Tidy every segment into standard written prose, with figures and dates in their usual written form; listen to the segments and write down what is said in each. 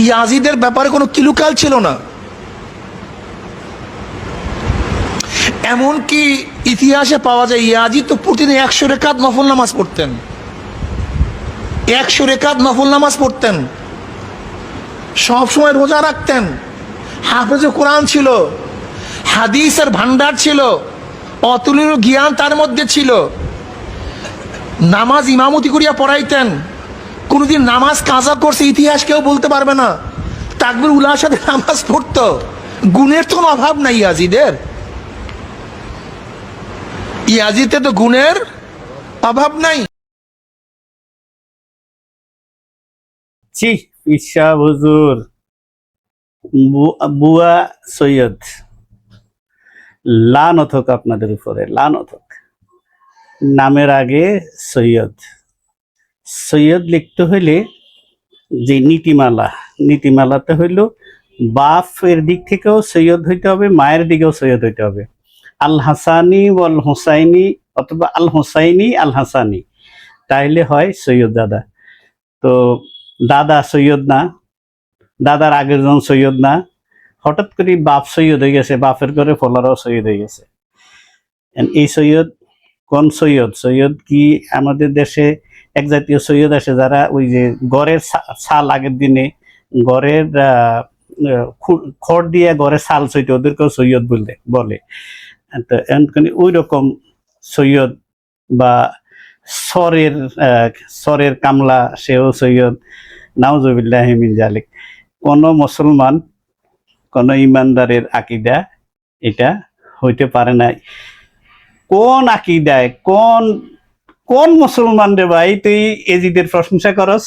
ইয়াজিদের ব্যাপারে কোনো কিলুকাল ছিল না। এমনকি ইতিহাসে পাওয়া যায় ইয়াজিদ তো প্রতিদিন 100 রেকাত নফল নামাজ পড়তেন, 100 রেকাত নফল নামাজ পড়তেন, সবসময় রোজা রাখতেন, হাফেজে কোরআন ছিল, হাদিসের ভান্ডার ছিল, অতুলনীয় জ্ঞান তার মধ্যে ছিল, নামাজ ইমামতি করিয়া পড়াইতেন, কোনোদিন নামাজ কাজা করছে ইতিহাস কেউ বলতে পারবে না, তাকবীর উলার সাথে নামাজ পড়তো, গুণের তো কোনো অভাব নাই ইয়াজিদের, ইয়াজিদের তো গুণের অভাব নাই। ছি ঈশা হুজুর, বুয়া সৈয়দ, লানত হোক আপনাদের উপরে, লানত হোক। নামের আগে সৈয়দ, সৈয়দ লিখতে হইলে যে নীতিমালা, নীতিমালাতে হইল বাপের দিক থেকেও সৈয়দ হইতে হবে, মায়ের দিকেও সৈয়দ হইতে হবে। আল হাসানি ওয়াল হোসাইনি অথবা আল হোসাইনি আল হাসানি, তাইলে হয় সৈয়দ দাদা। তো দাদা সৈয়দ না, দাদার আগের জন সৈয়দ না, হঠাৎ করে বাপ সৈয়দ হয়ে গেছে, বাপের ঘরে ফলারাও সৈয়দ হয়ে গেছে। এই সৈয়দ কোন সৈয়দ? সৈয়দ কি আমাদের দেশে এক জাতীয় সৈয়দ আছে যারা ওই যে গড়ের ছাল আগের দিনে গড়ের খড় দিয়ে গড়ের ছাল সইতে, ওদেরকেও সৈয়দ বলে। তো ওই রকম সৈয়দ বা সরের কামলা, সেও সৈয়দ, নাউজুবিল্লাহি মিন জালিক। কোন মুসলমান, কোন ইমানদারের আকীদা এটা হইতে পারে না। কোন আকীদায়, কোন মুসলমান রে ভাই তুই এজিদের প্রশংসা করস?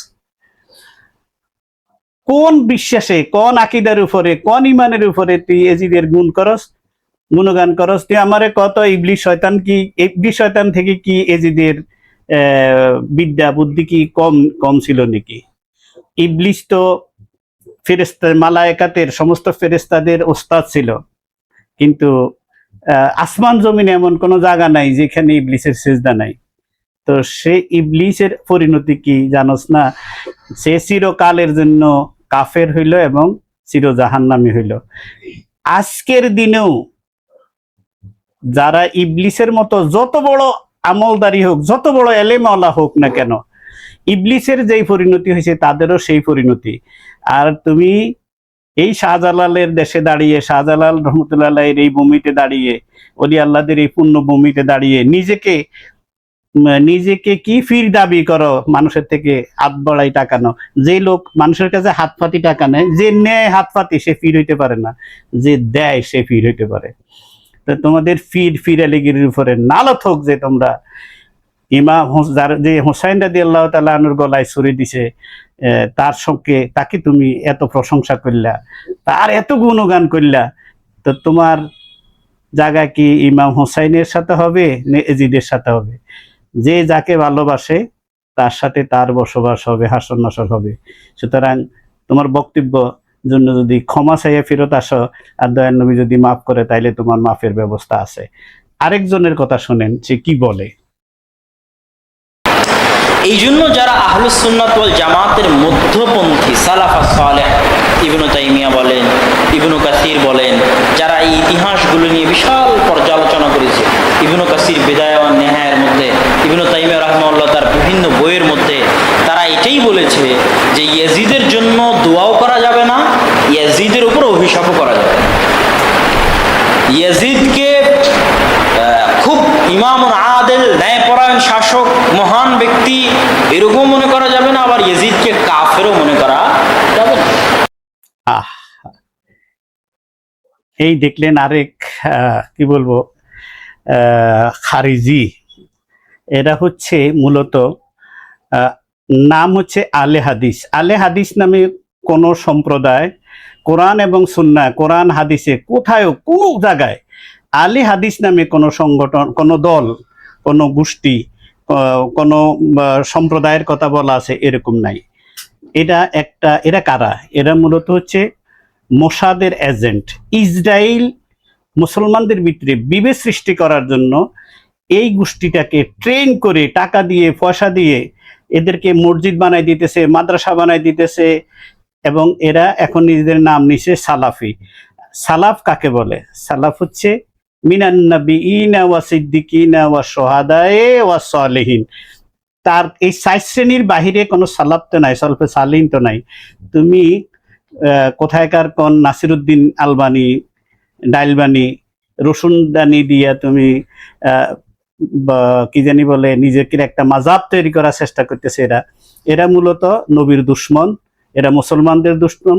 কোন বিশ্বাসে, কোন আকীদার উপরে, কোন ইমানের উপরে তুই এজিদের গুণগান করস? তুই আমারে কত ইবলিশ শয়তান থেকে কি এজিদের বিদ্যা বুদ্ধি কি কম ছিল নাকি? ইবলিশ তো ফেরেশতা মালায়েকাতের সমস্ত ফেরেশতাদের ওস্তাদ ছিল, কিন্তু আসমান জমিনে এমন কোনো জায়গা নাই যেখানে ইবলিসের সেজদা নাই। তো সে ইবলিসের পরিণতি কি জানোস না? সে চিরকালের জন্য কাফের হইল এবং চির জাহান্নামী হইল। আজকের দিনেও যারা ইবলিসের মতো যত বড় আমলদারি হোক, যত বড় এলেমওয়ালা হোক না কেন, ইবলিসের যেই পরিণতি হয়েছে তাদেরও সেই পরিণতি। আর তুমি এই শাহজালালের দেশে দাঁড়িয়ে, শাহজালাল রহমতুল্লাহের এই ভূমিতে দাঁড়িয়ে, ওলি আল্লাহদের এই পূর্ণ ভূমিতে দাঁড়িয়ে নিজেকে কি ফির দাবি করো মানুষের থেকে হাত বাড়াই টাকানো? যে লোক মানুষের কাছে হাত পাতি টাকা নেয়, যে নেয় হাত পাতি, সে ফির হইতে পারে না, যে দেয় সে ফির হইতে পারে। তো তোমাদের ফিরালিগিরির উপরে নালত হোক যে তোমরা ইমাম যে হোসাইন রাদিয়াল্লাহু তাআলা আনহুর গলায় ছুরি দিছে, তার সঙ্গে তাকে তুমি এত প্রশংসা করলা, তার এত গুণগান করলা, তো তোমার জায়গা কি ইমাম হোসাইনের সাথে হবে না এজিদের সাথে হবে? যে যাকে ভালোবাসে তার সাথে তার বসবাস হবে, হাসর নাসর হবে। সুতরাং তোমার বক্তব্য জন্য যদি ক্ষমা চাইয়ে ফেরত আসো আর দয়ার নবী যদি মাফ করে, তাইলে তোমার মাফের ব্যবস্থা আছে। আরেকজনের কথা শোনেন, সে কি বলে। এই জন্য যারা আহলুস সুন্নাত ওয়াল জামাতের মধ্যপন্থী সালাফা সালেহ, ইবনু তাইমিয়া বলেন, ইবনু কাসির বলেন, যারা এই ইতিহাসগুলো নিয়ে বিশাল পর্যালোচনা করেছে, ইবনু কাসির বিদায়া ওয়ান নেহায়ার মধ্যে, ইবনু তাইমিয়া রাহমাহুল্লাহ তার বিভিন্ন বইয়ের মধ্যে তারা এটাই বলেছে যে ইয়াজিদের জন্য দোয়াও করা যাবে না, ইয়াজিদের উপর অভিশাপও করা যাবে না। ইয়াজিদকে খুব ইমামুন আদিল, ন্যায়পরায়ণ শাসক, মহান ব্যক্তি এরকম মনে করা যাবে না, আবার ইয়াজিদকে কাফেরও মনে করা যাবে না। এই দেখলেন আরেক কি বলবো খারিজি। এরা হচ্ছে মূলত নাম হচ্ছে আলে হাদিস। আলে হাদিস নামে কোন সম্প্রদায় কোরআন এবং সুন্নাহ, কোরআন হাদিসে কোথায়ও কোনো জায়গায় আলে হাদিস নামে কোনো সংগঠন, কোনো দল, কোনো গোষ্ঠী, কোনো সম্প্রদায়ের কথা বলা আছে এরকম নাই। এরা কারা? এরা মূলত হচ্ছে মোসাদের এজেন্ট। ইসরায়েল মুসলমানদের ভিতরে বিভেদ সৃষ্টি করার জন্য এই গোষ্ঠীটাকে ট্রেন করে, টাকা দিয়ে, পয়সা দিয়ে এদেরকে মসজিদ বানাই দিতেছে, মাদ্রাসা বানাই দিতেছে, এবং এরা এখন নিজেদের নাম নিছে সালাফি। সালাফ কাকে বলে? সালাফ হচ্ছে মিনান নাবিয়িনা ওয়া সিদ্দিকিনা ওয়া শুহাদায়ে ওয়া সালিহিন। তার এই 4 শ্রেণীর বাহিরে কোনো সালাফ তো নাই, সলফে সালিহিন তো নাই। তুমি কোথায়কার কোন নাসিরুদ্দিন আলবানি, ডাইলবানি, রসুন দানি দিয়া তুমি কি জানি বলে নিজেকে একটা মাযহাব তৈরি করার চেষ্টা করতেছে। এরা মূলত নবীর দুশমন, এরা মুসলমানদের দুশমন,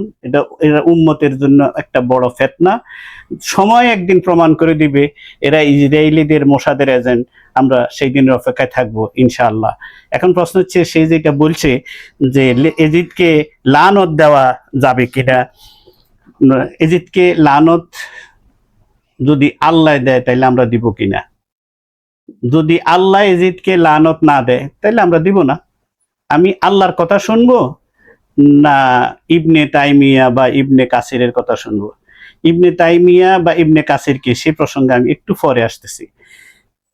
এরা উম্মতের জন্য একটা বড় ফিতনা। সময় একদিন প্রমাণ করে দিবে এরা ইসরায়েলিদের মোসাদের এজেন্ট। আমরা সেই দিনের অপেক্ষায় থাকবো ইনশাআল্লাহ। এখন প্রশ্ন হচ্ছে, সে যেটা বলছে যে এজিদকে লানত দেওয়া যাবে কিনা, এজিদকে লানত যদি আল্লাহ দেয় তাহলে আমরা দিব কিনা? যদি আল্লাহ এজিদকে লানত না দেয় তাহলে আমরা দিব না। আমি আল্লাহর কথা শুনবো না ইবনে তাইমিয়া বা ইবনে কাসিরের কথা শুনবো? ইবনে তাইমিয়া বা ইবনে কাসির কি, সে প্রসঙ্গে আমি একটু পরে আসতেছি।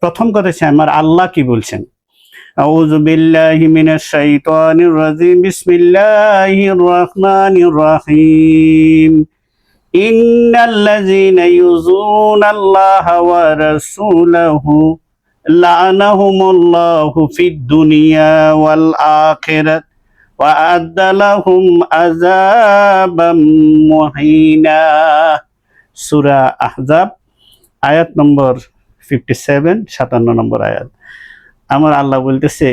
প্রথম কথা হচ্ছে আমার আল্লাহ কি বলছেন। আউযু বিল্লাহি মিনাশ শাইতানির রাজিম, বিসমিল্লাহির রহমানির রহিম। ইন্নাল্লাযীনা ইউযুনাল্লাহা ওয়া রাসূলাহু লা'নাহুমুল্লাহু ফিদ দুনিয়া ওয়াল আখিরাত ওয়া আ'আদ্দা লাহুম আযাবাম মুহিনা। সূরা আহজাব আয়াত নম্বর 57, 57 নম্বর আয়াত। আমার আল্লাহ বলতেছে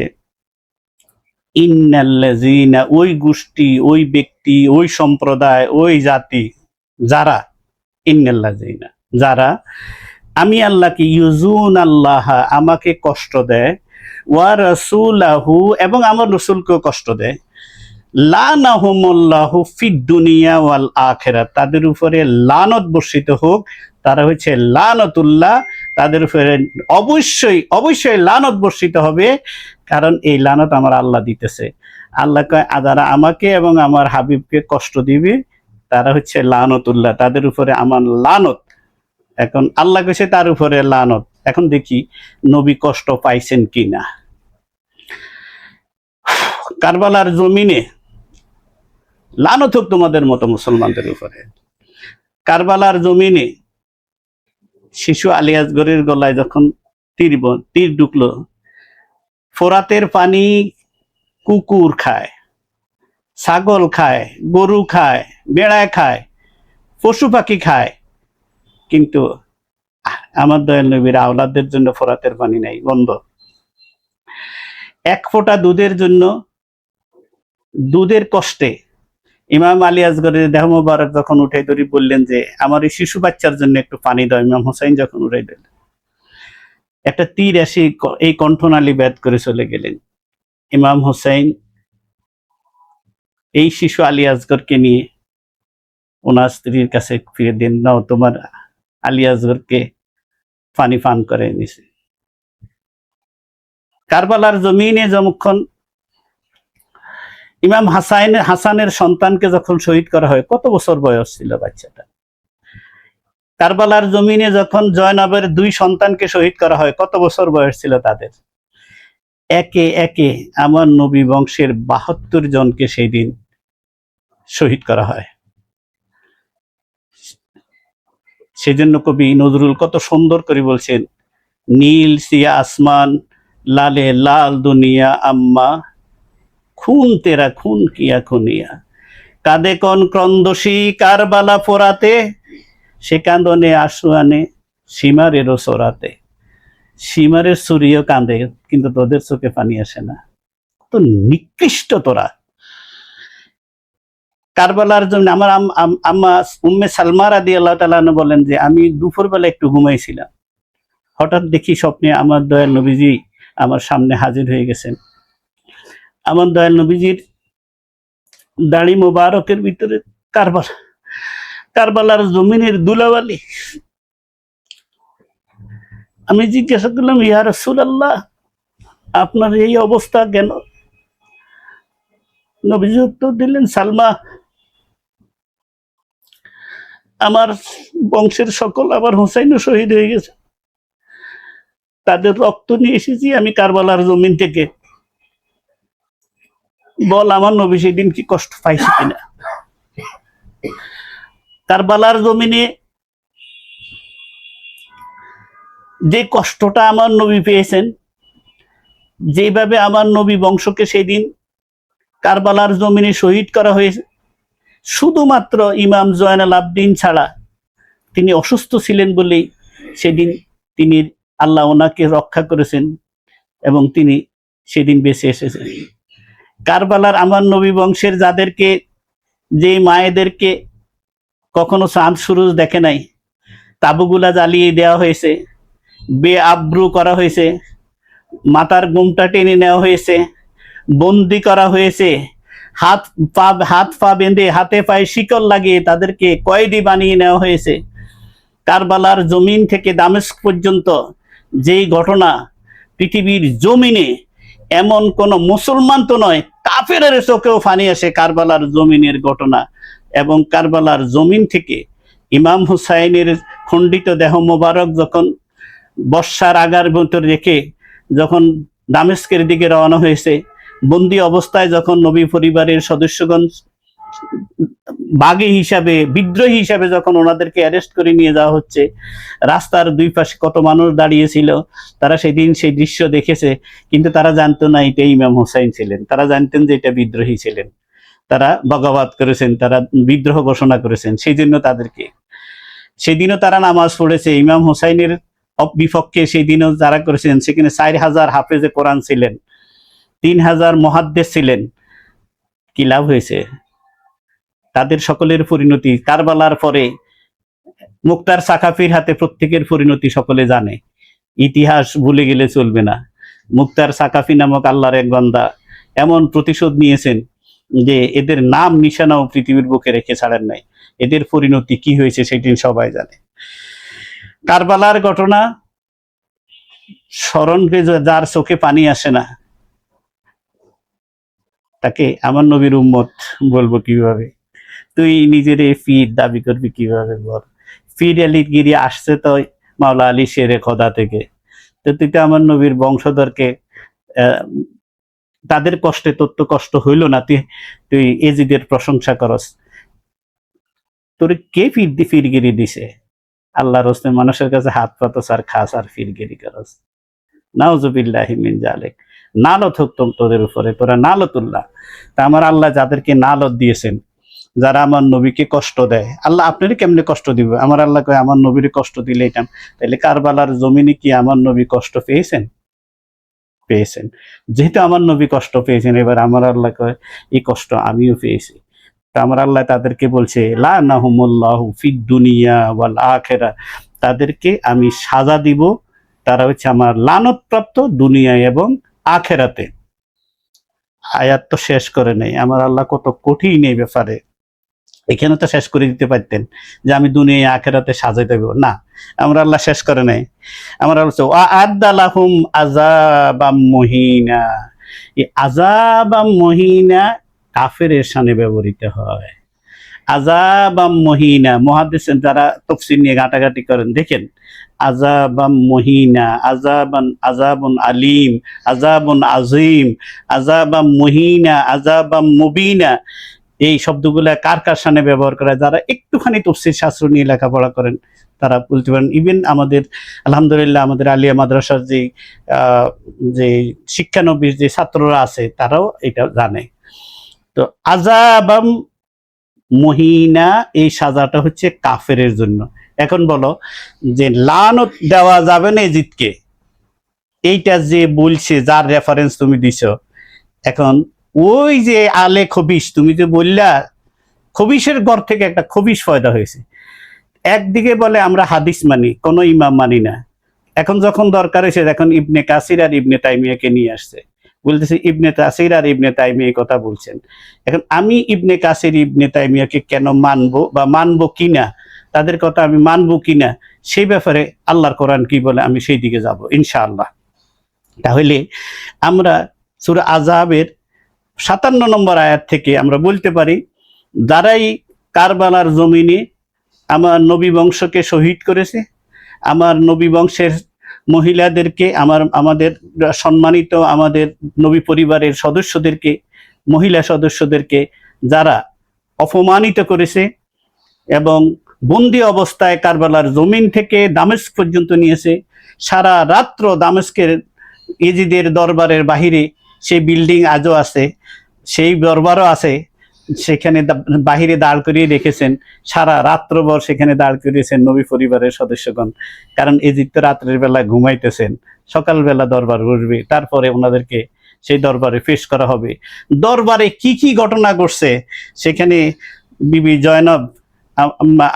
ইন্নাল্লাযীনা, ওই গোষ্ঠী, ওই ব্যক্তি, ওই সম্প্রদায়, ওই জাতি যারা, ইন্নাল্লাযীনা যারা, আমি আল্লাহকে, ইউজুন আল্লাহ আমাকে কষ্ট দেয়, ওয়া রাসূলাহু এবং আমার রাসূলকেও কষ্ট দেয়, লানাহুমুল্লাহু ফিদ দুনিয়া ওয়াল আখিরাত, তাদের উপরে লানত বর্ষিত হোক। তারা হচ্ছে লানতুল্লাহ, তাদের উপরে অবশ্যই অবশ্যই লানত বর্ষিত হবে, কারণ এই লানত আমার আল্লাহ দিতেছে। আল্লাহ কয় যারা আমাকে এবং আমার হাবিবকে কষ্ট দিবে তারা হচ্ছে লানতুল্লাহ, তাদের উপরে আমার লানত। এখন আল্লাহ কইছে তার উপরে লানত। এখন দেখি নবী কষ্ট পাইছেন কিনা। কারবালার জমিনে লানত হোক তোমাদের মতো মুসলমানদের উপরে। কারবালার জমিনে শিশু আলী আসগরের গলায় যখন তীর ঢুকলো, ফোরাতের পানি কুকুর খায়, ছাগল খায়, গরু খায়, বেড়ায় খায়, পশু পাখি খায়, কিন্তু আমার দয়াল নবীর আওলাদের জন্য ফোরাতের পানি নাই, বন্ধ। এক ফোঁটা দুধের জন্য, দুধের কষ্টে ইমাম আলী আসগরের দেহ মোবারক যখন উঠে ধরি বললেন যে আমার এই শিশু বাচ্চার জন্য একটু পানি দাও, ইমাম হোসেন যখন উঠে দিলেন, একটা তীর এসে এই কণ্ঠনালী ভেদ করে চলে গেলেন। ইমাম হোসেন এই শিশু আলী আসগরকে নিয়ে ওনার স্ত্রীর কাছে ফিরে দিন, নাও তোমার আলী আসগরকে পানি পান করে নিছে। কারবালার জমিনে যখন ইমাম হাসানের সন্তানকে যখন শহীদ করা হয়, কত বছর বয়স ছিল বাচ্চাটা? কারবালার জমিনে যখন জয়নবের 2 সন্তানকে শহীদ করা হয়, কত বছর বয়স ছিল তাদের? একে একে আমার নবী বংশের 72 জনকে সেই দিন শহীদ করা হয়। সেজন্য কবি নজরুল কত সুন্দর করে বলছেন, নীল সিয়া আসমান, লালে লাল দুনিয়া আম্মা, খুন তেরা খুন কিয়া খুনিয়া, কাঁদে কোন ক্রন্দসী কারবালা ফোরাতে, সে কান্দনে আশুয়ানে সীমারেরও সোরাতে। সীমারের সুরিও কাঁদে, কিন্তু তোদের চোখে পানি আসে না। তো নিকৃষ্ট তোরা। কারবালার জন্য আমার আম্মা উম্মে সালমা রাদিয়াল্লাহু তাআলা আনহা বলেন যে আমি দুপুরবেলা একটু ঘুমাইছিলাম, হঠাৎ দেখি স্বপ্নে আমার দয়াল নবীজি আমার সামনে হাজির হয়ে গেছেন। আমার দয়াল নবীজির দাড়ি মোবারকের ভিতরে কারবালার জমিনের দুলাবালি। আমি জিজ্ঞাসা করলাম, ইয়া রাসূলুল্লাহ, আপনার এই অবস্থা কেন? নবীজি উত্তর দিলেন, সালমা, আমার বংশের সকল, আমার হোসাইনও শহীদ হয়ে গেছে, তাদের রক্ত নিয়ে এসেছি আমি কারবালার জমিন থেকে। বল আমার নবী সেদিন কি কষ্ট পাইছে কিনা? কারবালার জমিনে যে কষ্টটা আমার নবী পেয়েছেন, যেভাবে আমার নবী বংশকে সেদিন কারবালার জমিনে শহীদ করা হয়েছে, শুধুমাত্র ইমাম জয়নাল আবদিন ছাড়া, তিনি অসুস্থ ছিলেন বলেই সেদিন তিনি আল্লাহ ওনাকে রক্ষা করেছেন এবং তিনি সেদিন বেঁচে এসেছেন। কারবালার আমার নবী বংশের যাদেরকে, যে মায়েদেরকে কখনো চাঁদ সুরজ দেখে নাই, তাবুগুলা জ্বালিয়ে দেওয়া হয়েছে, বেআব্রু করা হয়েছে, মাথার গোমটা টেনে নেওয়া হয়েছে, বন্দি করা হয়েছে, হাত পা বেঁধে হাতে পায়ে শিকল লাগিয়ে তাদেরকে কয়েদি বানিয়ে নেওয়া হয়েছে। কারবালার জমিন থেকে দামেস্ক পর্যন্ত যেই ঘটনা, পৃথিবীর জমিনে এমন কোন মুসলমান তো নয়, কাফেরের চোখেও ফানি আসে কারবালার জমিনের ঘটনা। এবং কারবালার জমিন থেকে ইমাম হুসাইনের খণ্ডিত দেহ মোবারক যখন বর্ষার আগার ভিতর রেখে যখন দামেস্কের দিকে রওনা হয়েছে, বন্দী অবস্থায় যখন নবী পরিবারের সদস্যগণ বাগী হিসাবে, বিদ্রোহী হিসাবে যখন ওনাদেরকে অ্যারেস্ট করে নিয়ে যাওয়া হচ্ছে, রাস্তার দুই পাশে কত মানুষ দাঁড়িয়েছিল, তারা সেদিন সেই দৃশ্য দেখেছে, কিন্তু তারা জানতো না এটা ইমাম হুসাইন ছিলেন। তারা জানতেন যে এটা বিদ্রোহী ছিলেন, তারা বগাবাদ করেছেন, তারা বিদ্রোহ ঘোষণা করেছেন। সেই জন্য তাদেরকে, সেদিনও তারা নামাজ পড়েছে ইমাম হুসাইনের বিপক্ষে। সেই দিনও যারা করেছেন, সেখানে 4000 হাফেজে কোরআন ছিলেন, 3000 মুহাদ্দিস ছিলেন। কি লাভ হয়েছে? তাদের সকলের পরিণতি কারবালার পরে মুক্তার সাকাফির হাতে প্রত্যেকের পরিণতি সকলে জানে। ইতিহাস ভুলে গেলে চলবে না। মুক্তার সাকাফি নামক আল্লাহর এক বান্দা এমন প্রতিশোধ নিয়েছেন যে এদের নাম নিশানাও পৃথিবীর বুকে রেখে ছাড়েন নাই। এদের পরিণতি কি হয়েছে সেটি সবাই জানে। কারবালার ঘটনা স্মরণকে যার চোখে পানি আসে না, তাকে আমার নবীর উম্মত বলবো কিভাবে? তুই নিজের পীর দাবি করবি কিভাবে বল? পীর আলীগিরি আসছে তো মাওলা আলী শেরে খোদা থেকে। তো তুই তো আমার নবীর বংশধরকে তাদের কষ্টে তোর তো কষ্ট হইল না, তুই এজিদের প্রশংসা করস। তোর কে ফিরগিরি দিছে? আল্লাহর রাস্তে মানুষের কাছে হাত পাতস আর খাস আর ফিরগিরি করস। নাউজুবিল্লাহি মিন জালিক। নালত হোক তোদের উপরে, তোরা নালতুল্লাহ। তা আমার আল্লাহ যাদেরকে নালত দিয়েছেন, যারা আমার নবীকে কষ্ট দেয়, আল্লাহ আপনারই কেমনে কষ্ট দিবে? আমার আল্লাহ কয় আমার নবীর কষ্ট দিলে এটা। তাহলে কারবালার জমিনে কি আমার নবী কষ্ট পেয়েছেন? পেয়েছেন। যেহেতু আমার নবী কষ্ট পেয়েছেন, এবার আমার আল্লাহ কয় এই কষ্ট আমিও পেয়েছি। তা আমার আল্লাহ তাদেরকে বলছে লানাহুমুল্লাহু ফিদ দুনিয়া ওয়াল আখিরা, তাদেরকে আমি সাজা দিব, তারা হচ্ছে আমার লানতপ্রাপ্ত দুনিয়ায় এবং আখেরাতে। আয়াত তো শেষ করে নেই। আমার আল্লাহ কত কঠিন এই ব্যাপারে। এখানে তো শেষ করে দিতে পারতেন যে আমি দুনিয়ায় আখেরাতে সাজাই দেব, না, আমার আল্লাহ শেষ করে নাই। আমার আল্লাহ আ'আদ্দালাহুম আযাবাম মুহিনা, এই আযাবাম মুহিনা কাফেরের শানে ব্যবহৃত হয়। আযাবাম মুহিনা, মুহাদ্দিসিন যারা তাফসীর নিয়ে ঘাটাঘাটি করেন, দেখেন আযাবাম মুহিনা, আযাবুন আলিম, আযাবুন আযীম, আযাবাম মুহিনা, আযাবাম মুবিনা, এই শব্দগুলা কার কার শানে ব্যবহার করা, যারা একটুখানি তাফসীর শাস্ত্র নিয়ে লেখাপড়া করেন তারা বলতে পারেন। ইভেন আমাদের আলহামদুলিল্লাহ আমাদের আলিয়া মাদ্রাসার যে শিক্ষানবিশ যে ছাত্ররা আছে তারাও এটা জানে। তো আযাবাম মুহিনা, এই সাজাটা হচ্ছে কাফেরের জন্য। এখন বলো যে লানত দেওয়া যাবে না এজিদকে, এইটা যে বলছে, যার রেফারেন্স তুমি দিছো, এখন ওই যে আলে খবিশ, তুমি যে বললা খবিশের ঘর থেকে একটা খবিশ পয়দা হয়েছে। একদিকে বলে আমরা হাদিস মানি, কোনো ইমাম মানি না। এখন যখন দরকার হয়েছে, এখন ইবনে কাসির আর ইবনে তাইমিয়াকে নিয়ে আসছে, বলতেছে ইবনে কাসির আর ইবনে তাইমিয়া কথা বলছেন। এখন আমি ইবনে কাসির ইবনে তাইমিয়াকে কেন মানবো বা মানবো কিনা, তাদের কথা আমি মানবো কিনা, সেই ব্যাপারে আল্লাহর কোরআন কি বলে আমি সেই দিকে যাব ইনশাআল্লাহ। তাহলে আমরা সূরা আযাবের 57 নম্বর আয়াত থেকে আমরা বলতে পারি, যারাই কারবালার জমিনে আমার নবী বংশকে শহীদ করেছে, আমার নবী বংশের মহিলাদেরকে, আমাদের সম্মানিত আমাদের নবী পরিবারের সদস্যদেরকে, মহিলা সদস্যদেরকে যারা অপমানিত করেছে, এবং বন্দি অবস্থায় কারবালার জমিন থেকে দামেস্ক পর্যন্ত নিয়েছে। সারা রাত্র দামেস্কের ইজিদের দরবারের বাহিরে সেই বিল্ডিং আজও আছে, সেই দরবারও আছে, সেখানে বাহিরে দাঁড় করিয়ে রেখেছেন। সারা রাত্রভর সেখানে দাঁড় করিয়েছেন নবী পরিবারের সদস্যগণ, কারণ এজিদ তো রাত্রের বেলা ঘুমাইতেছেন, সকালবেলা দরবার বসবে, তারপরে ওনাদেরকে সেই দরবারে পেশ করা হবে। দরবারে কি কি ঘটনা ঘটছে সেখানে বিবি জয়নব,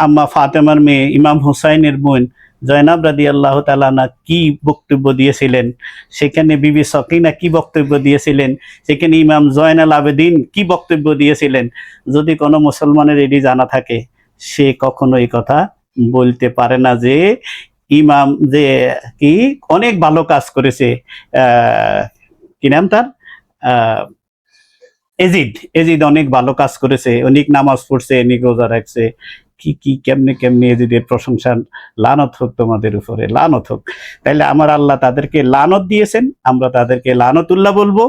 আম্মা ফাতেমার মেয়ে ইমাম হুসাইনের বোন জয়নাব রাদিয়াল্লাহু তাআলা না কি বক্তব্য দিয়েছিলেন, সেখানে বিবি সকিনা কি বক্তব্য দিয়েছিলেন, সেখানে ইমাম জয়নাল আবেদিন কি বক্তব্য দিয়েছিলেন। যদি কোনো মুসলমানের এটি জানা থাকে, সে কখনো এই কথা বলতে পারে না যে ইমাম যে কি অনেক ভালো কাজ করেছে, কি নাম তার, এজিদ অনেক ভালো কাজ করেছে, অনেক নামাজ পড়ছে, অনেক রোজা রাখছে, কি কি কেমনে কেমনে এজিদের প্রশংসা। লানত হোক তোমাদের উপরে, লানত হোক। তাইলে আমার আল্লাহ তাদেরকে লানত দিয়েছেন, আমরা তাদেরকে লানতুল্লাহ বলবো।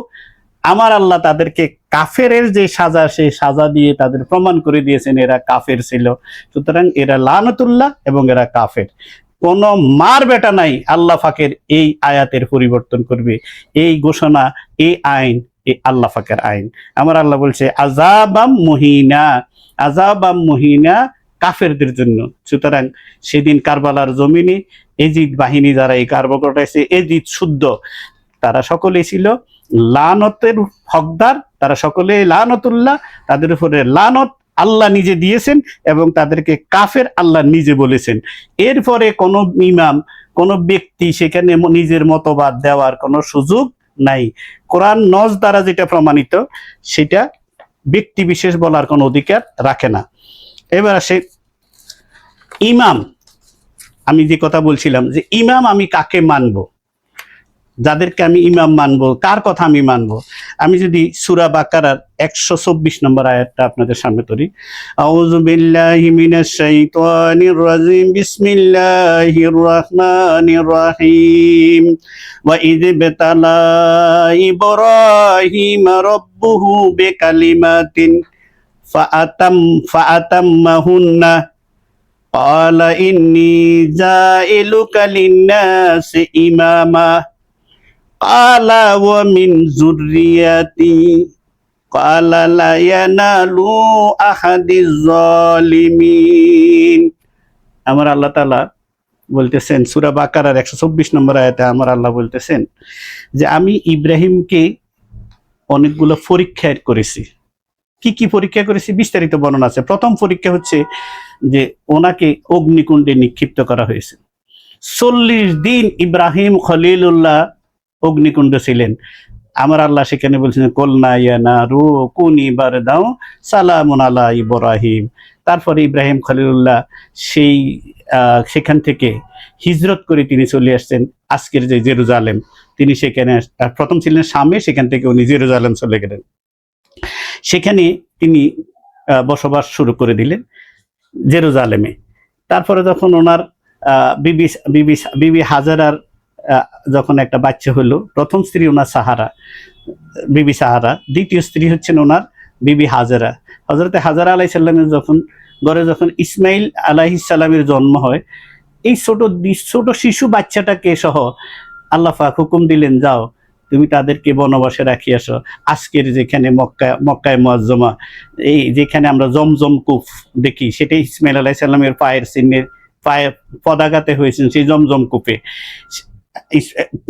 আমার আল্লাহ তাদেরকে কাফেরের যে সাজা, সেই সাজা দিয়ে তাদের প্রমাণ করে দিয়েছেন এরা কাফের ছিল। সুতরাং এরা লানতুল্লাহ এবং এরা কাফের। কোন মার বেটা নাই আল্লাহ ফাকের এই আয়াতের পরিবর্তন করবে। এই ঘোষণা, এই আইন, এই আল্লাহ ফাকের আইন। আমার আল্লাহ বলছে আযাবাম মুহিনা, আযাবাম মুহিনা কাফেরদের জন্য। সুতরাং সেদিন কারবালার জমিনে এজিদ বাহিনী যারা এই কারবা ঘটাইছে, এজিদ শুদ্ধ, তারা সকলেই ছিল লানতের হকদার, তারা সকলে লানতুল্লাহ, তাদের উপরে লানত আল্লাহ নিজে দিয়েছেন এবং তাদেরকে কাফের আল্লাহ নিজে বলেছেন। এরপরে কোনো ইমাম, কোনো ব্যক্তি সেখানে নিজের মতবাদ দেওয়ার কোনো সুযোগ নাই। কোরআন নজ দ্বারা যেটা প্রমাণিত সেটা ব্যক্তি বিশেষ বলার কোনো অধিকার রাখে না। এবার আসে ইমাম। আমি যে কথা বলছিলাম যে ইমাম আমি কাকে মানবো, যাদেরকে আমি ইমাম মানবো, কার কথা আমি মানবো। আমি যদি সূরা বাকারার 124 নম্বর আয়াতটা আপনাদের সামনে ধরি, আউযু বিল্লাহি মিনাশ শাইতানির রাজিম, বিসমিল্লাহির রহমানির রহিম, ওয়া ইয বাতালা ইব্রাহিম রাব্বুহু বিকালিমাতিন ফাআতাম্মাহুন্না ক্বালা ইন্নী জাইলুকা লিন-নাসি ইমামা ক্বালা ওয়া মিন যুররিয়াতি ক্বালা লা ইয়ানালু আহাদিজ যালিমিন। আমার আল্লাহ তাআলা বলতেছেন সূরা বাকারার 124 নম্বর আয়াতে আমার আল্লাহ বলতেছেন যে আমি ইব্রাহিমকে অনেকগুলো পরীক্ষা করেছি। কি কি পরীক্ষা করেছি বিস্তারিত বর্ণনা আছে। প্রথম পরীক্ষা হচ্ছে যে ওনাকে অগ্নিকুণ্ডে নিক্ষিপ্ত করা হয়েছে। 40 দিন ইব্রাহিম খলিলুল্লাহ অগ্নিকুণ্ড ছিলেন। আমার আল্লাহ সেখানে বলছেন কুলনা ইয়া নারু কুনি বারদাও সালামুন আলা ইব্রাহিম। তারপরে ইব্রাহিম খলিলুল্লাহ সেখান থেকে হিজরত করে তিনি চলে আসছেন আজকের যে জেরুজালেম। তিনি সেখানে প্রথম ছিলেন শামে, সেখান থেকে উনি জেরুজালেম চলে গেলেন। সেখানে তিনি বসবাস শুরু করে দিলেন জেরুজালেমে। তারপরে যখন ওনার বিবি হাজারার যখন একটা বাচ্চা হলো, প্রথম স্ত্রী ওনার সাহারা, বিবি সাহারা, দ্বিতীয় স্ত্রী হচ্ছেন ওনার বিবি হাজারা। হযরতে হাজারা আলাইহিস সালামের যখন ইসমাইল আলাইহিস সালামের জন্ম হয়, এই ছোট শিশু বাচ্চাটাকে সহ আল্লাহ পাক হুকুম দিলেন, যাও তুমি তাদেরকে বনবাসে রাখি আসো। আজকের যেখানে মক্কায় মুআজ্জমা, এই যেখানে আমরা জমজম কূপ দেখি, সেটাই ইসমাইল আলাইহিস সালামের পায়ের চিহ্নের পায়ে পদাঘাতে হয়েছেন সেই জমজম কূপে।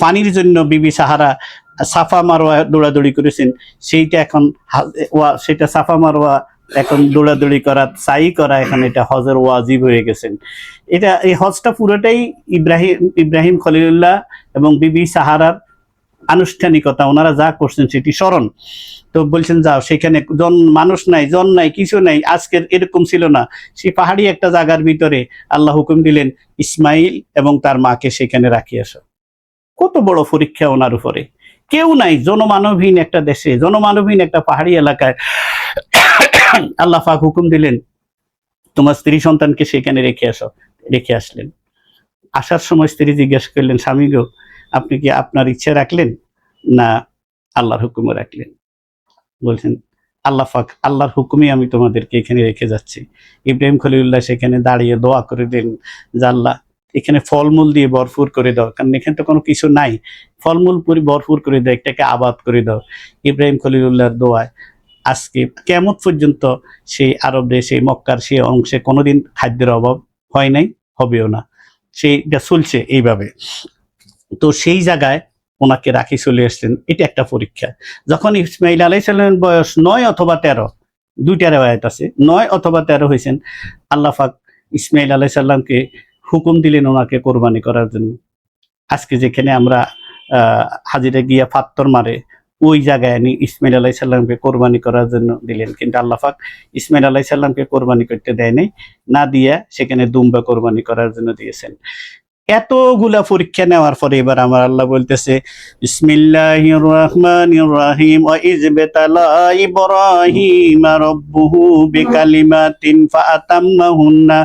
পানির জন্য বিবি সাহারা সাফা মারওয়া দৌড়াদৌড়ি করেছেন, সেটা সাফা মারওয়া এখন দৌড়াদৌড়ি করা, সাই করা, এখন এটা হজের ওয়াজিব হয়ে গেছেন। এই হজটা পুরোটাই ইব্রাহিম খলিলুল্লাহ এবং বিবি সাহারার আনুষ্ঠানিকতা। ওনারা যা করছেন সেটি স্মরণ। তো বলছেন যাও, সেখানে মানুষ নাই, জন নাই, কিছু নাই, আজকের এরকম ছিল না। সেই পাহাড়ি একটা জায়গার ভিতরে আল্লাহ হুকুম দিলেন ইসমাইল এবং তার মাকে সেখানে রাখি আসো। কত বড় পরীক্ষা ওনার উপরে। কেউ নাই, জনমানবহীন একটা দেশে, জনমানবহীন একটা পাহাড়ি এলাকায় আল্লাহ পাক হুকুম দিলেন তোমার স্ত্রী সন্তানকে সেখানে রেখে আসো। রেখে আসলেন। আসার সময় স্ত্রী জিজ্ঞাসা করলেন, স্বামী গো, আপনি কি আপনার ইচ্ছে রাখলেন না আল্লাহর হুকুমে রাখলেন? বলছেন আল্লাহ পাক, আল্লাহর হুকুমে আমি তোমাদেরকে এখানে রেখে যাচ্ছি। ইব্রাহিম খলিলুল্লাহ সেখানে দাঁড়িয়ে দোয়া করে দিন যে আল্লাহ এখানে ফলমূল দিয়ে ভরপুর করে দাও, কারণ এখানে তো কোনো কিছু নাই, ফলমূল ভরপুর করে দাও, এটাকে আবাদ করে দাও। ইব্রাহিম খলিলুল্লাহর দোয়ায় আজকে কিয়ামত পর্যন্ত সেই আরব দেশে মক্কার সেই অংশে কোনোদিন খাদ্যের অভাব হয় নাই, হবেও না, সেইটা চলছে এইভাবে। তো সেই জায়গায় ওনাকে রাখি চলে আসলেন, এটা একটা পরীক্ষা। যখন ইসমাইল আলাইহিসসালামের বয়স 9 অথবা 13, দুইটা রেওয়ায়াত আছে, 9 অথবা 13 হয়েছেন, আল্লাহ পাক ইসমাইল আলাইহিসসালামকে হুকুম দিলেন ওনাকে কোরবানি করার জন্য। আজকে যেখানে আমরা হাজিরা গিয়া ফাত্তর মারে, ওই জায়গায় ইসমাইল আলাইহিসসালামকে কোরবানি করার জন্য দিলেন, কিন্তু আল্লাহ পাক ইসমাইল আলাইহিসসালামকে কোরবানি করতে দেয় নাই, না দিয়া সেখানে দুম্বা কোরবানি করার জন্য দিয়েছেন। এতগুলা পরীক্ষা নেওয়ার পরে এবার আমার আল্লাহ বলতেছে বিসমিল্লাহির রহমানির রহিম ওয়া ইয বাতালা ইব্রাহিম রাব্বুহু বিকালিমাতিন ফাআতাম্মাহুন্না।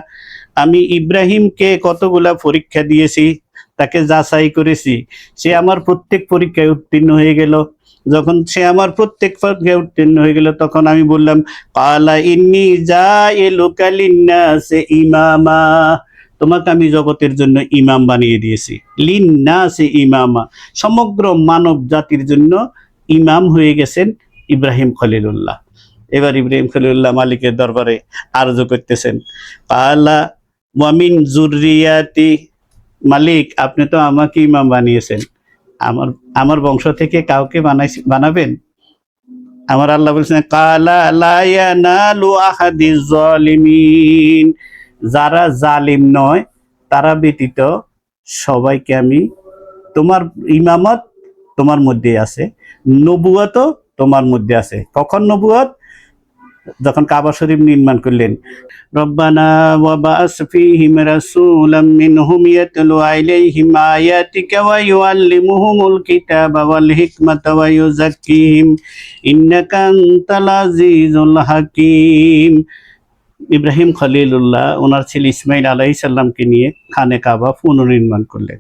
আমি ইব্রাহিমকে কতগুলা পরীক্ষা দিয়েছি, তাকে যাচাই করেছি, সে আমার প্রত্যেক পরীক্ষায় উত্তীর্ণ হয়ে গেল। যখন সে আমার প্রত্যেক পরীক্ষায় উত্তীর্ণ হয়ে গেল তখন আমি বললাম ক্বালা ইন্নী জাইলুকা লিন্নাসি ইমামা, তোমাকে আমি জগতের জন্য ইমাম বানিয়ে দিয়েছি। লিন্নাসি ইমামা, সমগ্র মানব জাতির জন্য ইমাম হয়ে গেছেন ইব্রাহিম খলিলুল্লাহ। এবার ইব্রাহিম খলিলুল্লাহ মালিকের দরবারে আরজ করতেছেন ক্বালা ওয়া মিন যুররিয়াতি, মালিক আপনি তো আমাকে ইমাম বানিয়েছেন, আমার বংশ থেকে কাউকে বানাবেন? আমার আল্লাহ বলছেন ক্বালা লা ইয়ানালু আহাদিজ জালিমিন, যারা জালিম নয় তারা ব্যতীত সবাইকে আমি, তোমার ইমামত তোমার মধ্যে আছে, নবুয়তও তোমার মধ্যে আছে। কখন নবুয়ত? যখন কাবা শরীফ নির্মাণ করলেন, রব্বানা ওয়া বা'আস ফীহিম রাসূলাম মিনহুম ইয়াতলু আলাইহিম আয়াতিকা ওয়া ইউআল্লিমুহুমুল কিতাবা ওয়াল হিকমাতা ওয়া ইউযাক্কিহিম ইন্নাকা আনতাল আজিজুল হাকীম। ইব্রাহিম খলিলুল্লাহ ওনার ছেলে ইসমাইল আলাইহিসসালামকে নিয়ে খানে কাবা পুনর্নির্মাণ করলেন,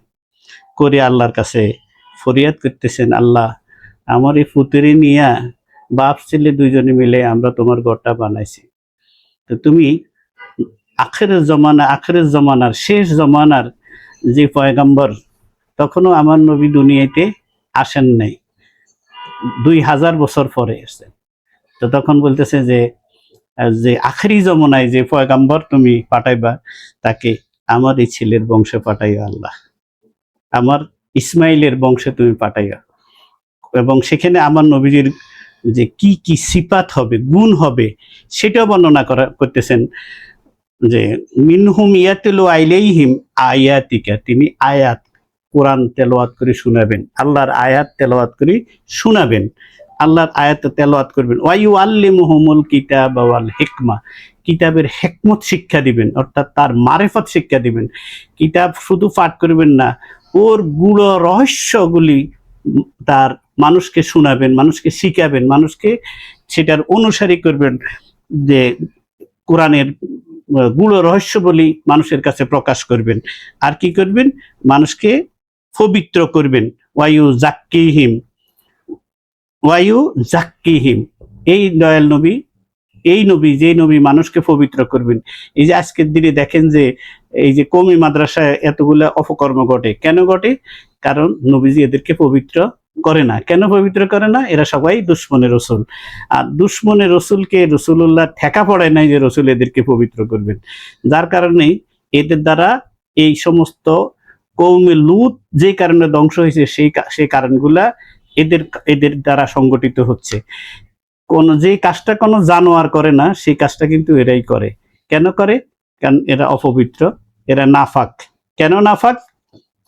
করে আল্লাহর কাছে ফরিয়াদ করতেছেন, আল্লাহ আমার এই পুত্রে নিয়া বাপ ছেলে দুইজনে মিলে আমরা তোমার ঘরটা বানাইছি, তো তুমি আখেরের জমানার শেষ জমানার যে পয়গম্বর, তখনও আমার নবী দুনিয়াতে আসেন নাই, 2000 বছর পরে এসেছেন। তো তখন বলতেছে যে আখেরি জমানায় যে পয়গম্বর তুমি পাঠাইবা তাকে আমার এই ছেলের বংশে পাঠাইয়া, আল্লাহ আমার ইসমাইলের বংশে তুমি পাঠাইয়া, এবং সেখানে আমার নবীজির যে কি কি সিফাত হবে, গুণ হবে, সেটাও বর্ণনা করতেছেন যে মিনহুম ইয়াতলু আলাইহিম আয়াতিকা, তিনি আয়াত কোরআন তেলাওয়াত করে শোনাবেন, আল্লাহর আয়াত তেলাওয়াত করে শোনাবেন, আল্লাহর আয়াত তেলাওয়াত করবেন। ওয়া ইউআল্লিমুহুমুল কিতাবা ওয়াল হিকমা, কিতাবের হিকমত শিক্ষা দিবেন, অর্থাৎ তার মারিফত শিক্ষা দিবেন। কিতাব শুধু পাঠ করবেন না, ওর গূঢ় রহস্যগুলি তার মানুষকে শোনাবেন, মানুষকে শিখাবেন, মানুষকে সেটার অনুসারী করবেন, যে কোরআনের গূঢ় রহস্য বলি মানুষের কাছে প্রকাশ করবেন। আর কি করবেন? মানুষকে পবিত্র করবেন। ওয়ায়ু জাক্কিহিম, এই দয়াল নবী, এই নবী, যে নবী মানুষকে পবিত্র করবেন। এই যে আজকের দিনে দেখেন যে এই যে কওমি মাদ্রাসায় এতগুলা অপকর্ম ঘটে, কেন ঘটে? কারণ নবীজি এদেরকে পবিত্র করে না। কেন পবিত্র করে না? এরা সবাই দুশ্মনে রসুল, আর দুশ্মনে রসুলকে রসুল্লাহ ঠেকা পড়ে নাই যে রসুল এদেরকে পবিত্র করবেন। যার কারণে এদের দ্বারা এই সমস্ত কওমে লূত যে কারণে ধ্বংস হয়েছে সেই কারণগুলা এদের দ্বারা সংগঠিত হচ্ছে। যে কাজটা কোনো জানোয়ার করে না, সেই কাজটা কিন্তু এরাই করে। কেন করে? কারণ এরা অপবিত্র, এরা নাফাক। কেন নাফাক?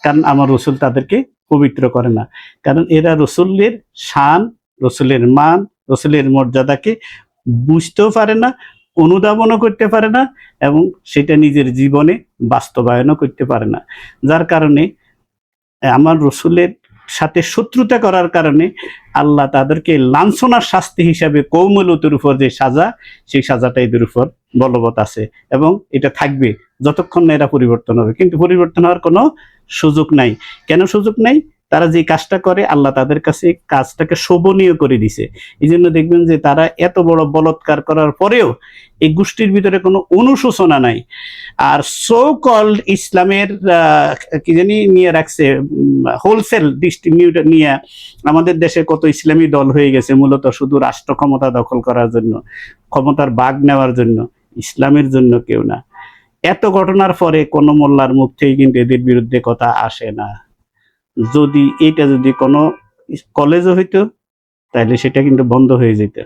কারণ আমার রসুল তাদেরকে পবিত্র করে না, কারণ এরা রসুলের শান, রসুলের মান, রসুলের মর্যাদাকে বুঝতেও পারে না, অনুধাবনও করতে পারে না, এবং সেটা নিজের জীবনে বাস্তবায়নও করতে পারে না। যার কারণে আমার রসুলের সাথে শত্রুতা করার কারণে আল্লাহ তাদেরকে লাঞ্ছনার শাস্তি হিসাবে কওমে লূতের উপর যে সাজা, সেই সাজাটা এদের উপর বলবৎ আছে, এবং এটা থাকবে যতক্ষণ না এরা পরিবর্তন হবে। কিন্তু পরিবর্তন হওয়ার কোনো সুযোগ নাই। কেন সুযোগ নাই? তারা যে কাজটা করে আল্লাহ তাদের কাছে কাজটাকে শোভনীয় করে দিছে। এই জন্য দেখবেন যে তারা এত বড় বলৎকার করার পরেও এই গোষ্ঠীর ভিতরে কোনো অনুশোচনা নাই। আর সো কল্ড ইসলামের কি জানি নিয়ে রাখছে, হোলসেল ডিস্ট্রিবিউটর নিয়ে আমাদের দেশে কত ইসলামী দল হয়ে গেছে, মূলত শুধু রাষ্ট্র ক্ষমতা দখল করার জন্য, ক্ষমতার ভাগ নেওয়ার জন্য, ইসলামের জন্য কেউ না। এত ঘটনার পরে কোনো মোল্লার মুখ থেকে কিন্তু এদের বিরুদ্ধে কথা আসে না। যদি এটা যদি কোনো কলেজও হইতো তাহলে সেটা কিন্তু বন্ধ হয়ে যেত।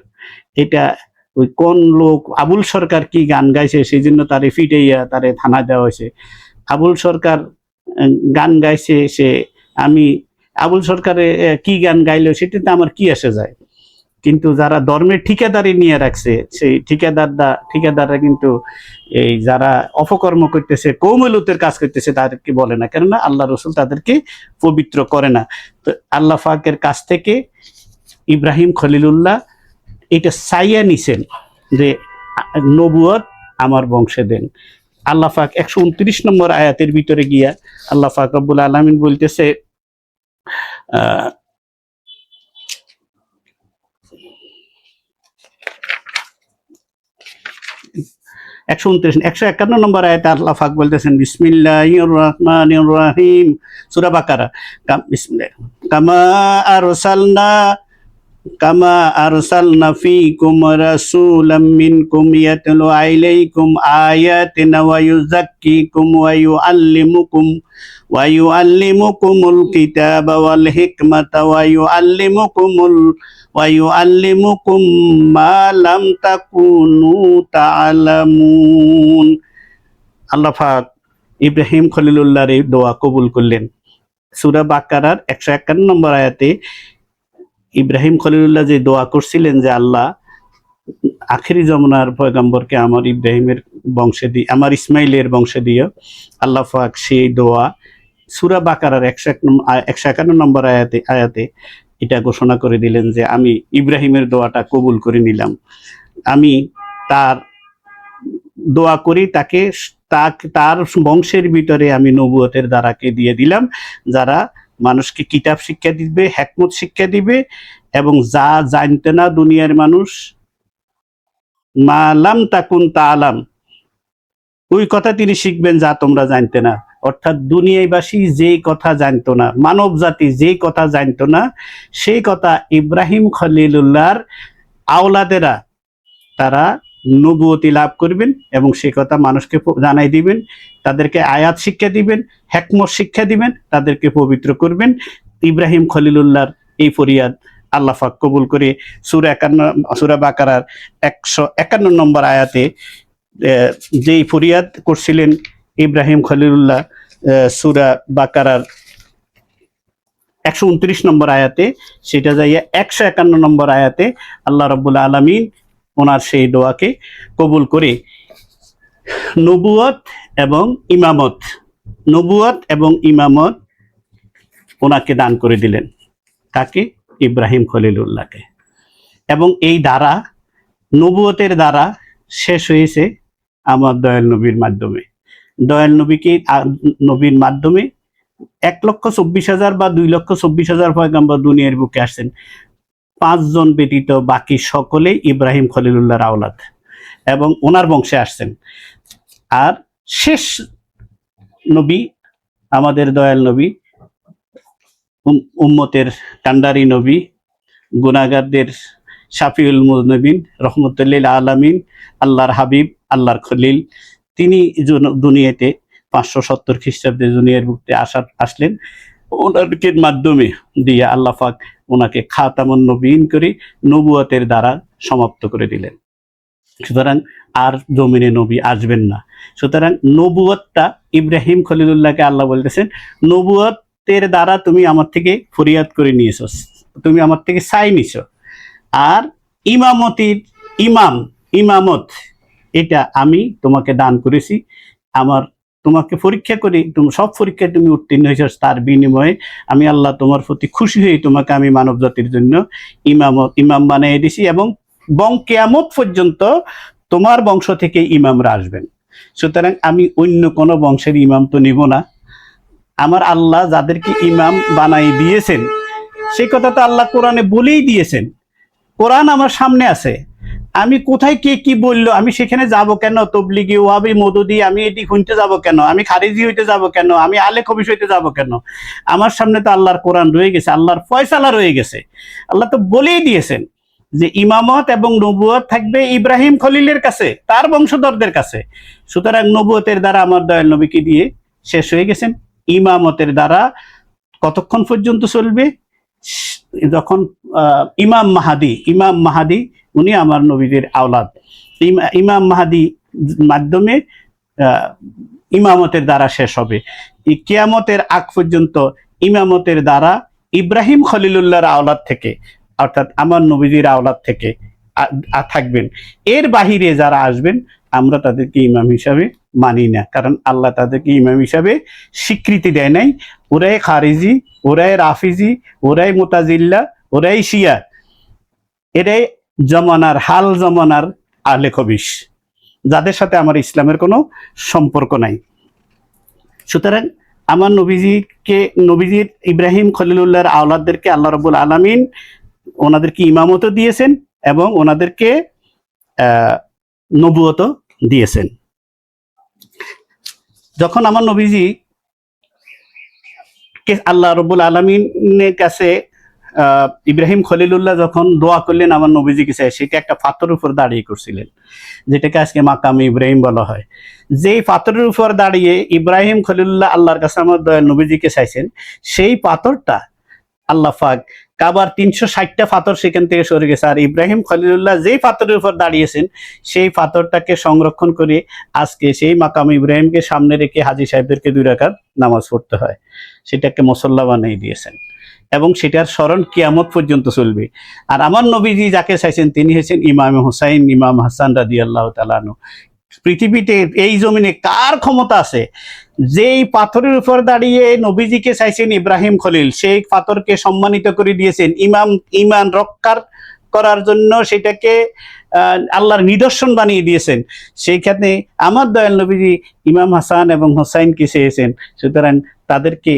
এটা ওই কোন লোক আবুল সরকার কি গান গাইছে সেই জন্য তারে ফিটাইয়া তারে থানা দেওয়া হয়েছে। আবুল সরকার গান গাইছে, সে আমি আবুল সরকারে কি গান গাইলো সেটাতে আমার কি আসে যায়, কিন্তু যারা ধর্মের ঠিকাদারি নিয়ে রাখছে সেই ঠিকাদাররা কিন্তু এই যারা অপকর্ম করতেছে, কৌমলুতের কাজ করতেছে তাদেরকে বলে না, কেননা আল্লাহ রসুল তাদেরকে পবিত্র করে না। তো আল্লাহ পাকের কাছ থেকে ইব্রাহিম খলিলুল্লাহ এটা চাইয়া নিছেন যে নবুয়ত আমার বংশে দেন। আল্লাহ পাক 129 নম্বর আয়াতের ভিতরে গিয়া আল্লাহ পাক রব্বুল আলামিন বলতেছে, 151 নম্বর আয়াতে আল্লাহ পাক বলতেছেন, বিসমিল্লাহির রহমানির রহিম, সূরা বাকারা, বিসমিল্লাহ, কামা আরসালনা ফীকুম রাসূলাম মিনকুম ইয়াতলু আলাইকুম আয়াতিনা ওয়া ইউযাক্কিকুম ওয়া ইউআল্লিমুকুমুল কিতাবা ওয়াল হিকমাতা ওয়া ইউআল্লিমুকুম মা লাম তাকুনু তা'লামুন। আল্লাহ পাক ইব্রাহিম খলিলুল্লাহর এই দোয়া কবুল করলেন। সূরা বাকারার 151 নম্বর আয়াতে ইব্রাহিম খলিলুল্লাহ যে দোয়া করছিলেন যে আল্লাহ আখেরি জমানার পয়গম্বরকে আমার ইব্রাহিমের বংশে দিয়ে, আমার ইসমাইলের বংশে দিও, আল্লাহ পাক সেই দোয়া সূরা বাকারার 151 নম্বর আয়াতে এটা ঘোষণা করে দিলেন যে আমি ইব্রাহিমের দোয়াটা কবুল করে নিলাম, আমি তার দোয়া করি তার বংশের ভিতরে আমি নবুয়তের দ্বারাকে দিয়ে দিলাম, যারা মানুষকে কিতাব শিক্ষা দিবে, হিকমত শিক্ষা দিবে, এবং যা জানতে না দুনিয়ার মানুষ, মা লাম তাকুন তা'লাম, ওই কথা তিনি শিখবেন যা তোমরা জানতে না। অর্থাৎ দুনিয়াবাসী যেই কথা জানতো না, মানব জাতি যেই কথা জানতো না, সেই কথা ইব্রাহিম খলিলুল্লাহর আওলাদেরা তারা নবুয়তি লাভ করবেন এবং সেই কথা মানুষকে জানাই দিবেন, তাদেরকে আয়াত শিক্ষা দিবেন, হিকমত শিক্ষা দিবেন, তাদেরকে পবিত্র করবেন। ইব্রাহিম খলিলুল্লাহর এই ফরিয়াদ আল্লাহ পাক কবুল করে সূরা বাকারার 151 নম্বর আয়াতে যেই ফরিয়াদ করছিলেন ইব্রাহিম খলিলুল্লাহ, সূরা বাকারার 129 নম্বর আয়াতে, সেটা যাইয়া 151 নম্বর আয়াতে আল্লাহ রাব্বুল আলামিন ওনার সেই দোয়াকে কবুল করে নবুয়ত এবং ইমামত ওনাকে দান করে দিলেন। তাকে ইব্রাহিম খলিলুল্লাহকে। এবং এই দ্বারা নবুয়তের দ্বারা শেষ হয়েছে আমার দয়াল নবীর মাধ্যমে। দয়াল নবীর মাধ্যমে 1,24,000 বা 2,24,000 পয়গম্বর দুনিয়ার বুকে আসছেন। 5 জন ব্যতীত বাকি সকলেই ইব্রাহিম খলিলুল্লাহর আওলাদ এবং ওনার বংশে আসছেন। আর শেষ নবী আমাদের দয়াল নবী, উম্মতের কান্ডারি নবী, গুনাহগারদের শাফিউল মুজনিবিন, রহমতুল্লিল আলামিন, আল্লাহর হাবিব, আল্লাহর খলিল, তিনি দুনিয়াতে 570 খ্রিস্টাব্দে দুনিয়ার বুকে আসলেন। ওনাকে মাধ্যমে দিয়ে আল্লাহ পাক ওনাকে খাতামুন নবীন করে নবুয়তের দ্বারা সমাপ্ত করে দিলেন। সুতরাং আর জমিনে নবী আসবেন না। সুতরাং নবুয়তটা ইব্রাহিম খলিলুল্লাহকে আল্লাহ বলতেছেন, নবুয়তের দ্বারা তুমি আমার থেকে ফরিয়াদ করে নিয়েছো, তুমি আমার থেকে চাই নিছো। আর ইমামত এটা আমি তোমাকে দান করেছি, আমার তোমাকে পরীক্ষা করি, তুমি সব পরীক্ষায় তুমি উত্তীর্ণ হয়েছ, তার বিনিময়ে আমি আল্লাহ তোমার প্রতি খুশি হয়ে তোমাকে আমি মানব জাতির জন্য ইমাম বানিয়ে দিছি, এবং কিয়ামত পর্যন্ত তোমার বংশ থেকে ইমামরা আসবেন। সুতরাং আমি অন্য কোনো বংশের ইমাম তো নিব না, আমার আল্লাহ যাদেরকে ইমাম বানাই দিয়েছেন সেই কথা তো আল্লাহ কোরআনে বলেই দিয়েছেন। কোরআন আমার সামনে আছে, আমি কোথায় কে কি বললো আমি সেখানে যাব কেন? তবলিগি ওয়াহাবি মদুদি আমি এটি শুনতে যাব কেন? আমি খারিজি হইতে যাব কেন? আমি আলে খবিশ হইতে যাব কেন? আমার সামনে তো আল্লাহর কোরআন রয়ে গেছে, আল্লাহর ফয়সালা রয়ে গেছে। আল্লাহ তো বলেই দিয়েছেন যে ইমামত এবং নবুয়ত থাকবে ইব্রাহিম খলিলের কাছে, তার বংশধরদের কাছে। সুতরাং নবুয়তের দ্বারা আমার দয়াল নবীকে দিয়ে শেষ হয়ে গেছেন। ইমামতের দ্বারা কতক্ষণ পর্যন্ত চলবে? যখন ইমাম মাহাদি উনি আমার নবীদের আওলাদ। ইমাম মাহাদি মাধ্যমে ইমামতের দ্বারা শেষ হবে। কিয়ামতের আগ পর্যন্ত ইমামতের দ্বারা ইব্রাহিম খলিলুল্লাহর আওলাদ থেকে, অর্থাৎ আমার নবীদের আওলাদ থেকে থাকবেন। এর বাহিরে যারা আসবেন আমরা তাদেরকে ইমাম হিসাবে মানি না, কারণ আল্লাহ তাদেরকে ইমাম হিসাবে স্বীকৃতি দেয় নাই। ওরাই খারিজি, ওরাই রাফিজি, ওরাই মুতাজিল্লা, ওরাই শিয়া, এরাই জমানার হাল জমানার আহলে খবিশ, যাদের সাথে আমার ইসলামের কোনো সম্পর্ক নাই। সুতরাং আমার নবীজির ইব্রাহিম খলিলুল্লাহর আওলাদদেরকে আল্লাহ রাব্বুল আলামিন ওনাদেরকে ইমামতও দিয়েছেন এবং ওনাদেরকে নবুয়তও দিয়েছেন। যখন আমার নবীজি আল্লাহ রাব্বুল আলামিনের কাছে ইব্রাহিম খলিলুল্লাহ যখন দোয়া করলেন আমার নবীজি কাছে, সেটা একটা পাথরের উপর দাঁড়িয়ে করছিলেন, যেটাকে আজকে মাকামে ইব্রাহিম বলা হয়। যেই পাথরের উপর দাঁড়িয়ে ইব্রাহিম খলিলুল্লাহ আল্লাহর কাছে আমার দয়াল নবীজিকে চাইছেন, সেই পাথরটা আল্লাহ পাক কাবার 360টা পাথর সেখান থেকে সরে গেছে। আর ইব্রাহিম খলিলুল্লাহ যেই পাথরের উপর দাঁড়িয়েছেন সেই পাথরটাকে সংরক্ষণ করে আজকে সেই মাকামে ইব্রাহিমকে সামনে রেখে হাজী সাহেবদেরকে 2 রাকাত নামাজ পড়তে হয়। সেটাকে মুসল্লা বানিয়ে দিয়েছেন এবং সেটার স্মরণ কিয়ামত পর্যন্ত চলবে। আর আমার নবীজি যাকে চাইছেন তিনি হচ্ছেন ইমাম হুসাইন, ইমাম হাসান রাদিয়াল্লাহু তাআলা আনহু। পৃথিবীতে এই জমিনে কার ক্ষমতা আছে যেই পাথরের উপর দাঁড়িয়ে নবীজিকে চাইছেন ইব্রাহিম খলিল, সেই পাথরকে সম্মানিত করে দিয়েছেন ইমান রক্ষার করার জন্য, সেটাকে আল্লাহর নিদর্শন বানিয়ে দিয়েছেন। সেইখানে আমার দয়াল নবীজি ইমাম হাসান এবং হোসাইনকে চেয়েছেন। সুতরাং তাদেরকে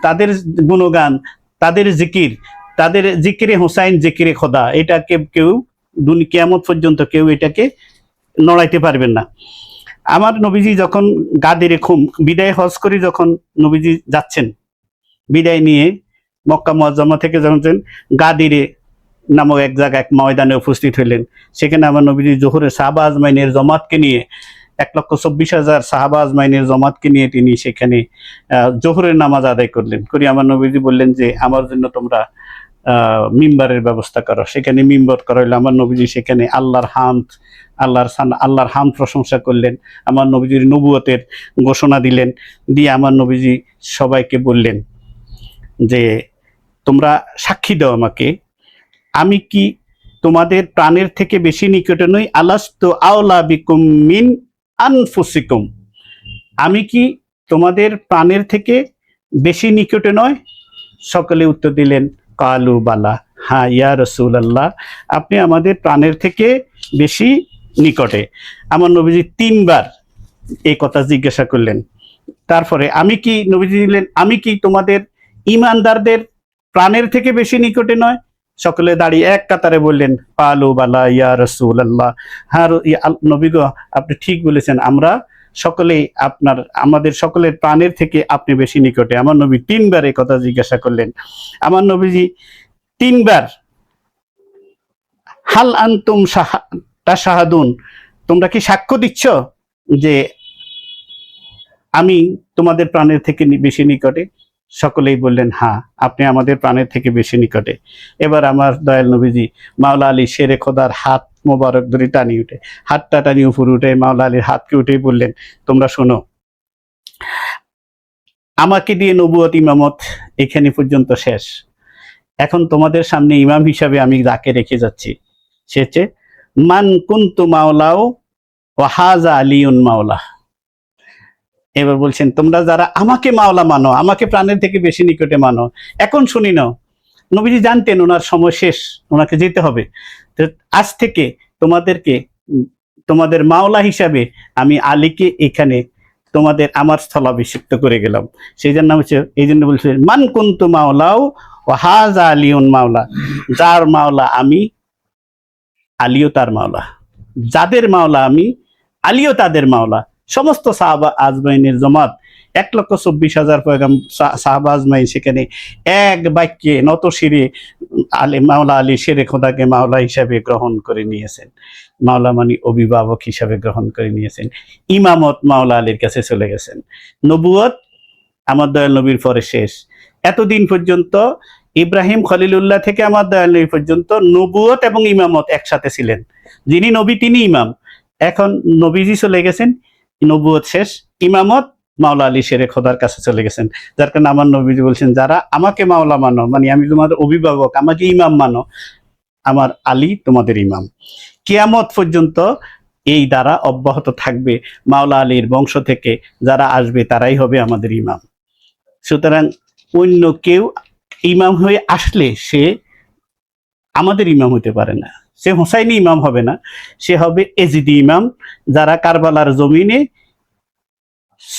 তাদের গুণগান, তাদের জিকির, তাদের জিকিরে হোসাইন, জিকিরে খোদা, এটাকে কেউ কিয়ামত পর্যন্ত কেউ এটাকে নড়াইতে পারবেন না। আমার নবীজি যখন গাদিরে বিদায় হজ করে যখন নবীজি যাচ্ছেন, বিদায় নিয়ে মক্কা মুআজ্জামা থেকে যখন গাদিরে নামক এক জায়গায় এক ময়দানে উপস্থিত হইলেন, সেখানে আমার নবীজি জোহরের সাহাবা আজমাইনের জমাতকে নিয়ে 1,24,000 সাহাবা আজমাইনের জমাতকে নিয়ে তিনি সেখানে জোহরের নামাজ আদায় করলেন। করে আমার নবীজি বললেন যে আমার জন্য তোমরা মিম্বারের ব্যবস্থা করো। সেখানে মিম্বর করা হইলো। আমার নবীজি সেখানে আল্লাহর হামদ প্রশংসা করলেন, আমার নবীজির নবুয়তের ঘোষণা দিলেন, দিয়ে আমার নবীজি সবাইকে বললেন যে তোমরা সাক্ষী দাও আমাকে, আমি কি তোমাদের প্রাণের থেকে বেশি নিকটে নই? আলাস্তু আওলা বিকুম মিন আনফুসিকুম, আমি কি তোমাদের প্রাণের থেকে বেশি নিকটে নয়? সকলে উত্তর দিলেন কালু বালা, হ্যাঁ ইয়া রাসূলুল্লাহ, আপনি আমাদের প্রাণের থেকে বেশি নিকটে। আমার নবীজি 3 বার এই কথা জিজ্ঞাসা করলেন। তারপরে নবীজি দিলেন, আমি কি তোমাদের ইমানদারদের প্রাণের থেকে বেশি নিকটে নয়? সকলে দাঁড়িয়ে এক কাতারে বললেন কালু বালা ইয়া রাসূলুল্লাহ, হ্যাঁ নবী গো, আপনি ঠিক বলেছেন, আমরা সকলেই আমাদের সকলের প্রাণের থেকে আপনি বেশি নিকটে। আমার নবী 3 বার এই কথা জিজ্ঞাসা করলেন। আমার নবীজি 3 বার হাল আনতুম তাশাহাদুন, তোমরা কি সাক্ষ্য দিচ্ছ যে আমি তোমাদের প্রাণের থেকে বেশি নিকটে? সকলেই বললেন হ্যাঁ, আপনি আমাদের প্রাণের থেকে বেশি নিকটে। এবার আমার দয়াল নবীজি মাওলা আলী শেরে খোদার হাত মোবারক ধরে টানি উঠে, হাতটা টানি উপরে উঠে মাওলা আলীর হাতকে উঠেই বললেন, তোমরা শোনো, আমাকে দিয়ে নবুয়ত ইমামত এখানে পর্যন্ত শেষ। এখন তোমাদের সামনে ইমাম হিসাবে আমি যাকে রেখে যাচ্ছি সে হচ্ছে মান কুনতু মাওলাও ওয়া হাযা আলিউন মাওলা। এবার বলছেন তোমরা যারা আমাকে মাওলা মানো, আমাকে প্রাণের থেকে বেশি নিকটে মানো, এখন শুনি নাও। নবীজি জানতেন ওনার সময় শেষ, ওনাকে যেতে হবে। আজ থেকে তোমাদের মাওলা হিসাবে আমি আলীকে এখানে তোমাদের আমার স্থলাভিষিক্ত করে গেলাম। সেই জন্য হচ্ছে, এই জন্য বলছে মান কুনতু মাওলাও ওয়া হাযা আলিউন মাওলা, যার মাওলা আমি, আলীও তার মাওলা, যাদের মাওলা আমি, আলীও তাদের মাওলা। সমস্ত সাহাবা আজমাইনের জমাত 1,24,000 পয়গাম সাহাবা আজমাইন সেখানে এক বাক্যে নত শিরে আলী মাওলা আলী শেরে খোদাকে মাওলা হিসাবে গ্রহণ করে নিয়েছেন। মাওলা মানে অভিভাবক হিসাবে গ্রহণ করে নিয়েছেন। ইমামত মাওলা আলীর কাছে চলে গেছেন। নবুয়ত আমার দয়াল নবীর পরে শেষ। এতদিন পর্যন্ত ইব্রাহিম খলিলুল্লাহ থেকে আমার দয়াল নবী পর্যন্ত নবুয়ত এবং ইমামত একসাথে ছিলেন। যিনি নবী তিনি ইমাম। এখন নবীজি চলে গেছেন, নবুয়ত শেষ, ইমামত মাওলা আলী শেরে খোদার কাছে চলে গেছেন। যার কারণে আমার নবীজি বলছেন, যারা আমাকে মাওলা মানো, মানে আমি তোমাদের অভিভাবক, আমাকে ইমাম মানো, আমার আলী তোমাদের ইমাম। কিয়ামত পর্যন্ত এই দ্বারা অব্যাহত থাকবে। মাওলা আলীর বংশ থেকে যারা আসবে তারাই হবে আমাদের ইমাম। সুতরাং অন্য কেউ ইমাম হয়ে আসলে সে আমাদের ইমাম হতে পারে না। সে হোসাইনি ইমাম হবে না, সে হবে এজিদি ইমাম। যারা কারবালার জমিনে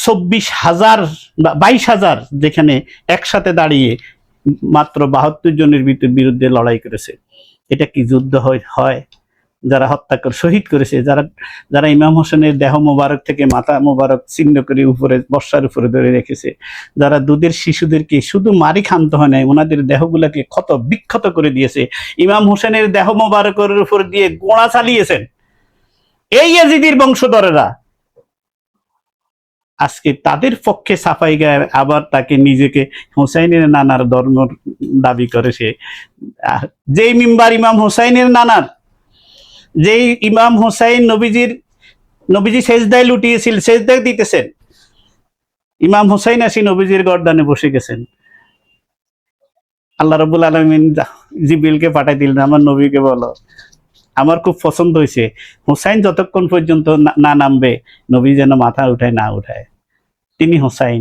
24,000 বা 22,000 যেখানে একসাথে দাঁড়িয়ে মাত্র 72 জনের বিরুদ্ধে লড়াই করেছে। এটা কি যুদ্ধ হয়? যারা হত্যা করে শহীদ করেছে, যারা ইমাম হোসেনের দেহ মোবারক থেকে মাথা মোবারক ছিন্ন করে উপরে বর্ষার উপরে ধরে রেখেছে, যারা দুধের শিশুদেরকে শুধু মারি খান্ত হয় নাই, ওনাদের দেহগুলোকে ক্ষত বিক্ষত করে দিয়েছে, ইমাম হোসেনের দেহ মোবারকের উপর দিয়ে গোড়া চালিয়েছেন এই ইয়াজিদির বংশধরেরা, আজকে তাদের পক্ষে সাফাই গায়ে আবার তাকে নিজেকে হোসাইনের নানার ধর্ম দাবি করে। সে যেই মিম্বার ইমাম হোসাইনের নানার, যেই ইমাম হোসাইন নবীজি সেজদায় লুটিয়েছিল, সেজদায় দিতেছেন, ইমাম হোসাইন আসি নবীজির গর্দানে বসে গেছেন। আল্লাহ রাব্বুল আলামিন জিবরিলকে পাঠাই দিলেন, আমার নবীকে বলো, আমার খুব পছন্দ হয়েছে হোসাইন যতক্ষণ পর্যন্ত না নামবে নবী যেন মাথা উঠায় না উঠায়। তিনি হোসাইন,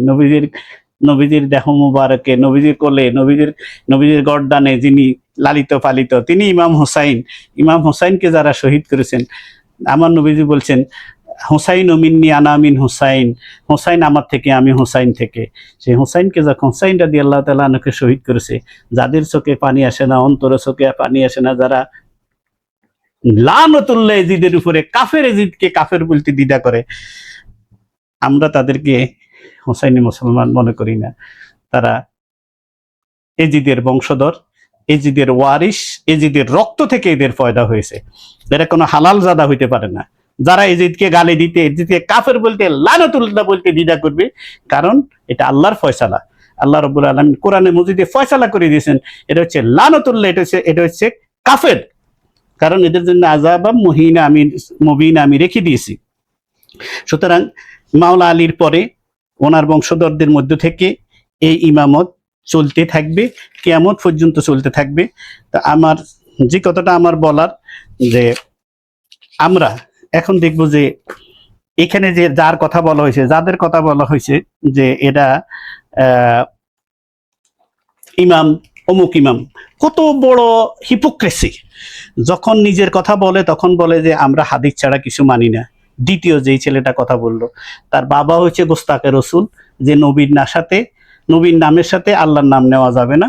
নবীজির দেহ মুবারকে, নবীজির কোলে, নবীজির গর্দানে যিনি লালিত পালিত, তিনি ইমাম হোসাইন। ইমাম হোসাইনকে যারা শহীদ করেছেন, আমার নবীজি বলছেন হোসাইন মিন্নি আনা মিন হোসাইন, হোসাইন আমার থেকে, আমি হোসাইন থেকে। সেই হোসাইনকে যখন হোসাইন রাদিয়াল্লাহু তাআলা আনহুকে শহীদ করেছে, যাদের চোখে পানি আসে না, অন্তরে চোখে পানি আসে না, যারা লানতুল্লাহ এজিদের উপরে, কাফের এজিদকে কাফের বলতে দ্বিধা করে, আমরা তাদেরকে হোসাইনি মুসলমান মনে করি না। তারা এজিদের বংশধর, এজিদের ওয়ারিস, এজিদের রক্ত থেকে এদের পয়দা হয়েছে। এরা কোনো হালাল জাদা হইতে পারে না। যারা এজিদকে গালি দিতে, এজিদকে কাফের বলতে, লানতুল্লাহ বলতে দ্বিধা করবে, কারণ এটা আল্লাহর ফয়সালা। আল্লাহ রাব্বুল আলামিন কোরআনে মজিদে ফয়সালা করে দিয়েছেন, এটা হচ্ছে লানতুল্লাহ, এটা হচ্ছে কাফের। কারণ এদের জন্য আযাব মুবিনা আমি রেখে দিয়েছি। সুতরাং মাওলা আলীর পরে ওনার বংশধরদের মধ্য থেকে এই ইমামত চলতে থাকবে, কিয়ামত পর্যন্ত চলতে থাকবে। তা আমার যে কথাটা আমার বলার, যে আমরা এখন দেখব যে এখানে যে যার কথা বলা হয়েছে, যাদের কথা বলা হয়েছে যে এরা ইমাম, অমুক ইমাম, কত বড় হিপোক্রেসি। যখন নিজের কথা বলে তখন বলে যে আমরা হাদিস ছাড়া কিছু মানি না। দ্বিতীয় যেই ছেলেটা কথা বললো, তার বাবা হচ্ছে গোস্তাকে রসুল, যে নবীর নামের সাথে আল্লাহর নাম নেওয়া যাবে না,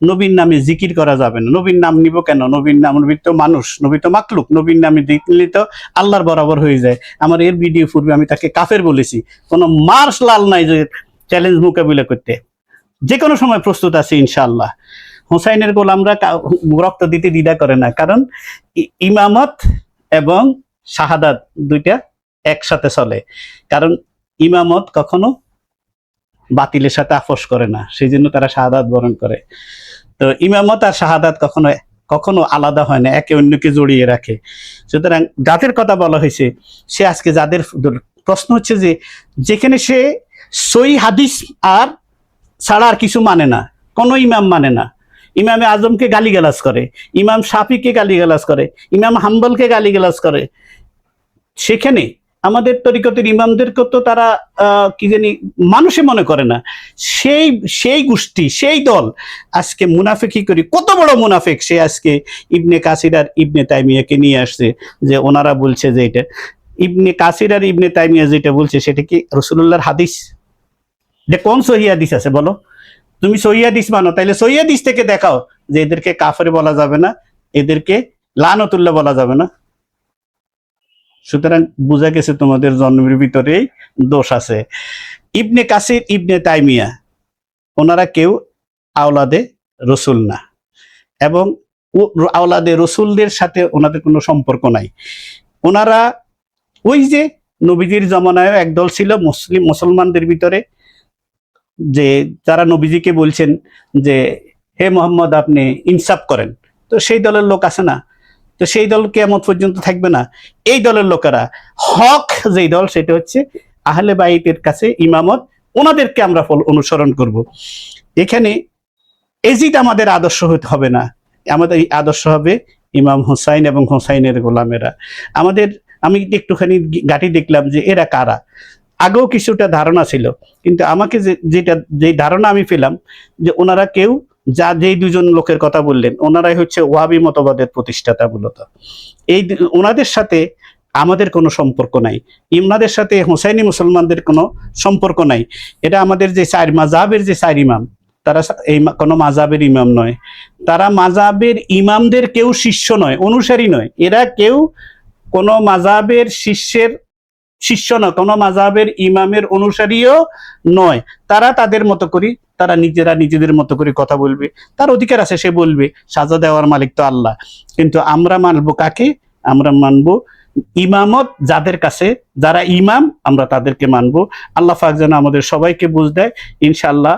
নবীর নামে জিকির করা যাবে না। নবীর নাম নিব কেন? নবী তো মানুষ, নবী তো মাকলুক, নবীর নামে দিলে তো আল্লাহর বরাবর হয়ে যায়। আমার এর ভিডিও পূর্বে আমি তাকে কাফের বলেছি। কোনো মার্শ লাল নাই যে চ্যালেঞ্জ মোকাবিলা করতে, যে কোনো সময় প্রস্তুত আছে ইনশাআল্লাহ। হোসাইনের গোলামরা রক্ত দিতে দ্বিধা করে না, কারণ ইমামত এবং শাহাদাত দুইটা একসাথে চলে। কারণ ইমামত কখনো বাতিলের সাথে আপোষ করে না, সেই জন্য তারা শাহাদাত বরণ করে। তো ইমামত আর শাহাদাত কখনো আলাদা হয় না, একে অন্যকে জড়িয়ে রাখে। সুতরাং যাদের কথা বলা হয়েছে, সে আজকে যাদের প্রশ্ন হচ্ছে যে যেখানে সে সই হাদিস আর ছাড়া আর কিছু মানে না, কোনো ইমাম মানে না, ইমামে আজমকে গালিগালাজ করে, ইমাম শাফিকে গালিগালাজ করে, ইমাম হাম্বলকে গালিগালাজ করে, সেখানে আমাদের তরিকতের ইমামদেরকে তো তারা কি জানি মানুষে মনে করে না। সেই গোষ্ঠী, সেই দল আজকে মুনাফিকি করি, কত বড় মুনাফিক সে আজকে ইবনে কাসির আর ইবনে তাইমিয়াকে নিয়ে আসছে, যে ওনারা বলছে যে এটা ইবনে কাসির আর ইবনে তাইমিয়া যেটা বলছে সেটা কি রাসূলুল্লাহর হাদিস? যে কোন সহিহ হাদিস আছে বলো? তুমি সহিহ হাদিস মানো, তাইলে সহিহ হাদিস থেকে দেখাও যে এদেরকে কাফের বলা যাবে না, এদেরকে লানতুল্লাহ বলা যাবে না। সুতরাং বোঝা গেছে তোমাদের জন্মের ভিতরেই দোষ আছে। ইবনে কাসির, ইবনে তাইমিয়া, ওনারা কেউ আওলাদে রসুল না, এবং আওলাদে রসুলদের সাথে ওনাদের কোনো সম্পর্ক নাই। ওনারা ওই যে নবীজির জমানায় একদল ছিল মুসলমানদের ভিতরে, যে যারা নবীজিকে বলছেন যে হে মোহাম্মদ আপনি ইনসাফ করেন, তো সেই দলের লোক আছে না, তো সেই দল কিয়ামত পর্যন্ত থাকবে না। এই দলের লোকেরা হক যেই দল সেটা হচ্ছে আহলে বাইতের কাছে ইমামত, ওনাদেরকে আমরা অনুসরণ করব। এখানে এজিদ আমাদের আদর্শ হতে হবে না, আমাদের আদর্শ হবে ইমাম হুসাইন এবং হুসাইনের গোলামেরা। আমি একটুখানি গাঁটি দেখলাম যে এরা কারা, আগেও কিছুটা ধারণা ছিল, কিন্তু আমাকে যে ধারণা আমি পেলাম যে ওনারা কেউ যেই দুজন লোকের কথা বললেন ওনারাই হচ্ছে ওয়াহাবি মতবাদের প্রতিষ্ঠাতা মূলত। ওনাদের সাথে আমাদের কোনো সম্পর্ক নাই, ওনাদের সাথে হোসাইনি মুসলমানদের কোনো সম্পর্ক নাই। এটা আমাদের যে চার মাযহাবের যে চার ইমাম, তারা এই কোনো মাযহাবের ইমাম নয়, তারা মাযহাবের ইমামদের কেউ শিষ্য নয়, অনুসারী নয়, এরা কেউ কোনো মাযহাবের শিষ্য নয়, কোনো মাযহাবের ইমামের অনুসারীও নয়। তারা তাদের মতো করি, তারা নিজেদের মতো করে কথা বলবে, তার অধিকার আছে, সে বলবে, সাজা দেওয়ার মালিক তো আল্লাহ। কিন্তু আমরা মানবো কাকে? আমরা মানবো ইমামত যাদের কাছে, যারা ইমাম আমরা তাদেরকে মানবো। আল্লাহ পাক যেন আমাদের সবাইকে বুঝ দেয়। ইনশাআল্লাহ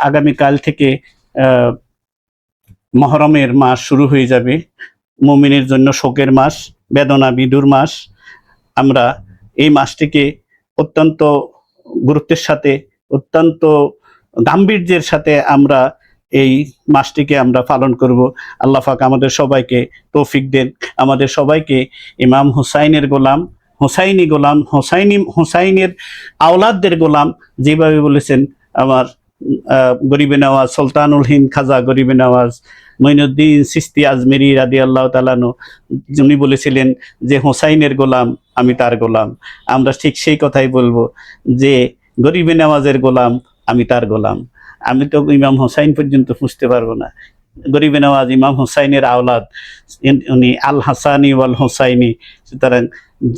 আগামীকাল থেকে মুহররমের মাস শুরু হয়ে যাবে, মুমিনের জন্য শোকের মাস, বেদনা বিদুর মাস। আমরা এই মাসটিকে অত্যন্ত গুরুত্বের সাথে, অত্যন্ত গাম্ভীর্যের সাথে আমরা এই মাসটিকে আমরা পালন করব। আল্লাহ পাক আমাদের সবাইকে তৌফিক দেন, আমাদের সবাইকে ইমাম হুসাইনের গোলাম, হুসাইনের আওলাদদের গোলাম, যেভাবে বলেছেন আমার গরিবে নওয়াজ সুলতানুল হিন্দ খাজা গরিবে নওয়াজ মঈনুদ্দিন চিশতি আজমেরি রাদিয়াল্লাহু তাআলা আনহু, উনি বলেছিলেন যে হুসাইনের গোলাম আমি তার গোলাম। আমরা ঠিক সেই কথাই বলবো যে গরিবে নওয়াজের গোলাম আমি তার গোলাম। আমি তো ইমাম হুসাইন পর্যন্ত বুঝতে পারবো না, গরিবে নওয়াজ ইমাম হুসাইনের আওলাদ, উনি আল হাসানি ওয়াল হুসাইনি। সুতরাং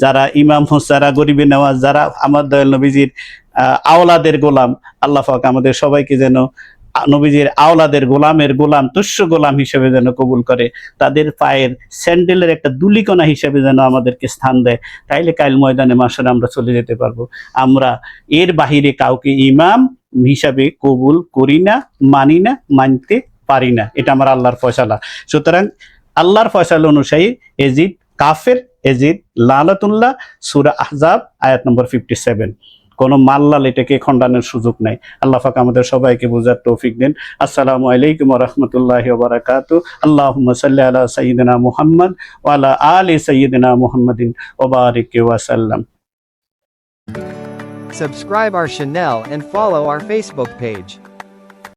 যারা ইমাম যারা গরিবে নওয়াজ, যারা আমার দয়াল নবীজির আওলাদের গোলাম, আল্লাহ পাক আমাদের সবাইকে যেন নবীজির আওলাদের গোলামের গোলাম, তুষ্য গোলাম হিসেবে যেন কবুল করে, তাদের পায়ের স্যান্ডেলের একটা দুলিকণা হিসেবে যেন আমাদেরকে স্থান দেয়। তাইলে কাল ময়দানে মাশারে আমরা চলে যেতে পারবো। আমরা এর বাহিরে কাউকে ইমাম হিসাবে কবুল করি না, মানি না, মানতে পারি না। এটা আমার আল্লাহর ফয়সালা। সুতরাং আল্লাহর ফয়সালা অনুযায়ী এজিদ কাফের, এজিদ লানাতুল্লাহ, সূরা আহজাব আয়াত নম্বর 57। কোনো মাল্লাল এটাকে খণ্ডানোর সুযোগ নাই। আল্লাহ পাক আমাদের সবাইকে বোঝার তৌফিক দেন। আসসালামু আলাইকুম ওয়া রাহমাতুল্লাহি ওয়া বারাকাতুহু। আল্লাহুম্মা সাল্লি আলা সাইয়্যিদিনা মুহাম্মদ ওয়া আলা আলি সাইয়্যিদিনা মুহাম্মাদিন ওয়া বারিক ওয়া সাল্লাম। Subscribe our channel and follow our Facebook page.